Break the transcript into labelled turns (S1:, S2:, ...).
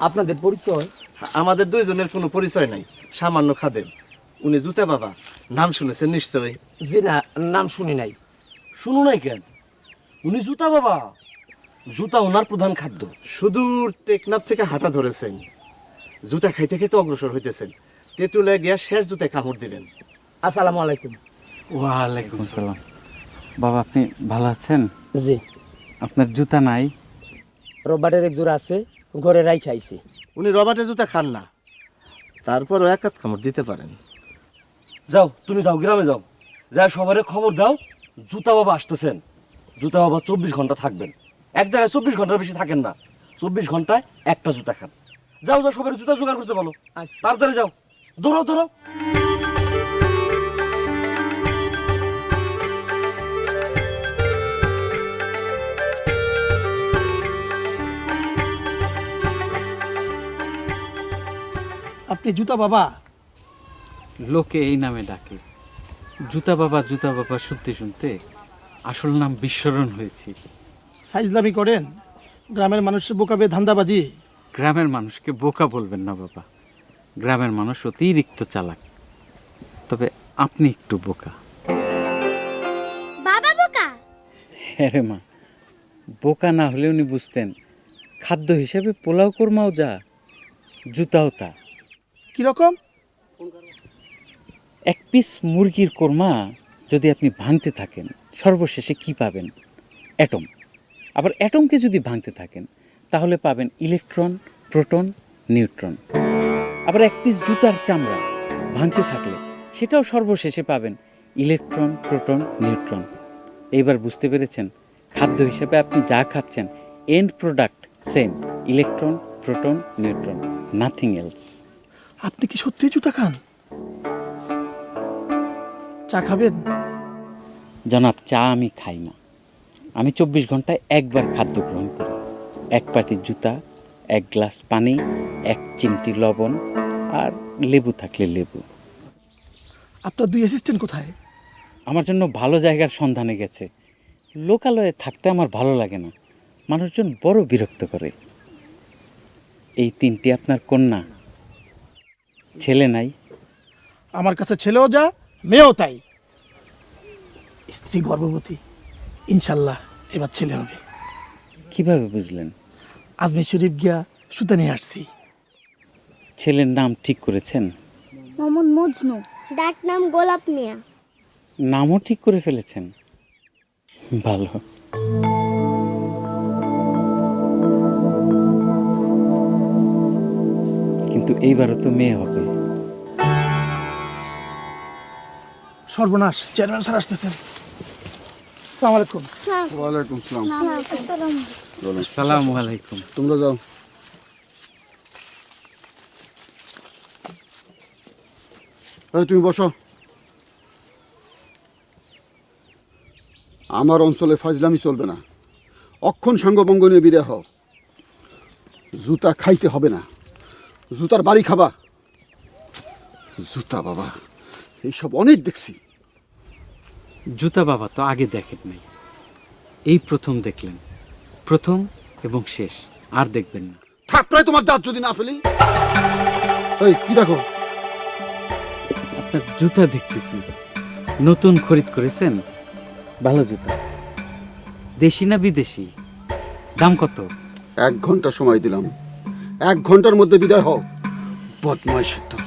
S1: আপনাদের পরিচয়?
S2: আমাদের দুইজনের কোনো পরিচয় নাই, সামান্য খাদেম। উনি জুতা বাবা, নাম শুনেছেন নিশ্চয়ই?
S1: জি না, নাম শুনি নাই।
S3: শুনো নাই কেন? উনি জুতা বাবা, জুতা ওনার প্রধান খাদ্য।
S2: সুদূর টেকনাফ থেকে হাঁটা ধরেছেন, জুতা খাইতে খাইতে অগ্রসর হইতেছেন, তেঁতুলে গিয়া শেষ জুতায় কামড় দিলেন।
S1: আসসালামু আলাইকুম।
S4: ওয়ালাইকুম আসসালাম। বাবা আপনি ভালো আছেন?
S1: জি,
S4: আপনার জুতা নাই?
S1: রোববারের এক জোড়া আছে, ঘরে রাই খাইছি।
S2: উনি রবার্টের জুতা খান না, তারপরও এক হাত কামড় দিতে পারেন।
S3: যাও, তুমি যাও, গ্রামে যাও, যা সবারে খবর দাও জুতা বাবা আসতেছেন। জুতা বাবা 24 ঘন্টা থাকবেন, এক জায়গায় 24 ঘন্টার বেশি থাকেন না। 24 ঘন্টায় একটা জুতা খান। যাও যাও, সবাই জুতা জোগাড় করতে বলো,
S1: আচ্ছা।
S3: তাড়াতাড়ি যাও, দৌড়াও দৌড়াও।
S5: আপনি জুতা বাবা?
S4: লোকে এই নামে ডাকে। জুতা বাবা শুনতে শুনতে আসল নাম বিস্মরণ হয়েছে।
S5: ফাইজলামি করেন? গ্রামের মানুষের বোকাবে ধান্দাবাজি।
S4: গ্রামের মানুষকে বোকা বলবেন না বাবা, গ্রামের মানুষ অতিরিক্ত চালাক, তবে আপনি একটু বোকা।
S6: বাবা বোকা?
S4: হ্যাঁ রে মা, বোকা না হলে উনি বুঝতেন খাদ্য হিসেবে পোলাও কোরমাও যা, জুতাও তা।
S5: কিরকম?
S4: এক পিস মুরগির কোরমা যদি আপনি ভাঙতে থাকেন, সর্বশেষে কি পাবেন? অ্যাটম। আবার অ্যাটমকে যদি ভাঙতে থাকেন তাহলে পাবেন ইলেকট্রন, প্রোটন, নিউট্রন। আবার এক পিস জুতার চামড়া ভাঙতে থাকলে সেটাও সর্বশেষে পাবেন ইলেকট্রন, প্রোটন, নিউট্রন। এইবার বুঝতে পেরেছেন খাদ্য হিসেবে আপনি যা খাচ্ছেন and product same, electron, proton, neutron, nothing else.
S5: আপনি কি সত্যি জুতা খান? চা খাবেন?
S4: জনাব, চা আমি খাই না। আমি 24 ঘন্টায় একবার খাদ্য গ্রহণ করি। এক পাটি জুতা, এক গ্লাস পানি, এক চিমটি লবণ, আর লেবু থাকলে লেবু।
S5: আপনার দুই অ্যাসিস্ট্যান্ট কোথায়?
S4: আমার জন্য ভালো জায়গার সন্ধানে গেছে। লোকালয়ে থাকতে আমার ভালো লাগে না, মানুষজন বড় বিরক্ত করে। এই 3টি আপনার কন্যা, ছেলে নাই?
S5: আমার কাছে ছেলেও যা, মেয়েও তাই। স্ত্রী গর্ভবতী, ইনশাল্লাহ এবার ছেলে হবে।
S4: কিভাবে বুঝলেন?
S5: আজমির শরীফ গিয়া সুতা নিয়ে আসছি।
S4: ছেলের নাম ঠিক করেছেন?
S6: মোহাম্মদ মজনু, ডাক নাম গোলাপ মিয়া।
S4: নামও ঠিক করে ফেলেছেন, ভালো। কিন্তু এইবারও তো মেয়ে হবে।
S5: সর্বনাশ, চেয়ারম্যান স্যার আসতেছেন। আসসালামু আলাইকুম।
S7: ওয়ালাইকুম সালাম।
S4: আসসালামু আলাইকুম।
S7: তোমরা যাও। এই তুমি বসো। আমার অঞ্চলে ফাজলামি চলবে না, অক্ষণ সাঙ্গভঙ্গ নিয়ে বিদায় হও। জুতা খাইতে হবে না, জুতার বাড়ি খাবা। জুতা বাবা এইসব অনেক দেখছি।
S4: জুতা বাবা তো আগে দেখেন নাই, এই প্রথম দেখলেন। প্রথম এবং শেষ, আর দেখবেন না।
S7: থাপড়ায় তোমার দাঁত যদি না ফেলি। এই কি দেখো?
S4: আপনার জুতা দেখতেছি, নতুন খরিদ করেছেন? ভালো জুতা, দেশি না বিদেশি? দাম কত?
S7: 1 ঘন্টা সময় দিলাম, 1 ঘন্টার মধ্যে বিদায় হও। বদমাইশ তো।